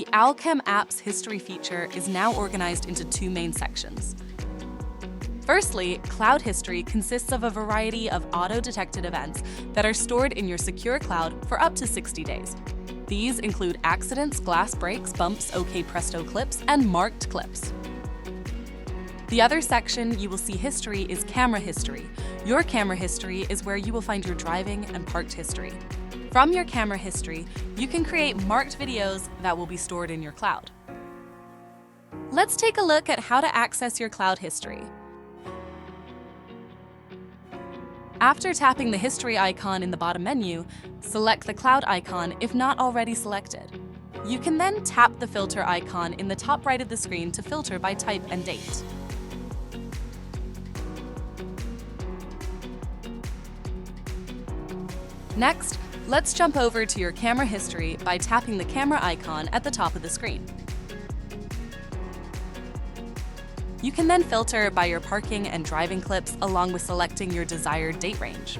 The Owlcam App's history feature is now organized into two main sections. Firstly, cloud history consists of a variety of auto-detected events that are stored in your secure cloud for up to 60 days. These include accidents, glass breaks, bumps, OkPresto clips, and marked clips. The other section you will see history is camera history. Your camera history is where you will find your driving and parked history. From your camera history, you can create marked videos that will be stored in your cloud. Let's take a look at how to access your cloud history. After tapping the history icon in the bottom menu, select the cloud icon if not already selected. You can then tap the filter icon in the top right of the screen to filter by type and date. Next, let's jump over to your camera history by tapping the camera icon at the top of the screen. You can then filter by your parking and driving clips along with selecting your desired date range.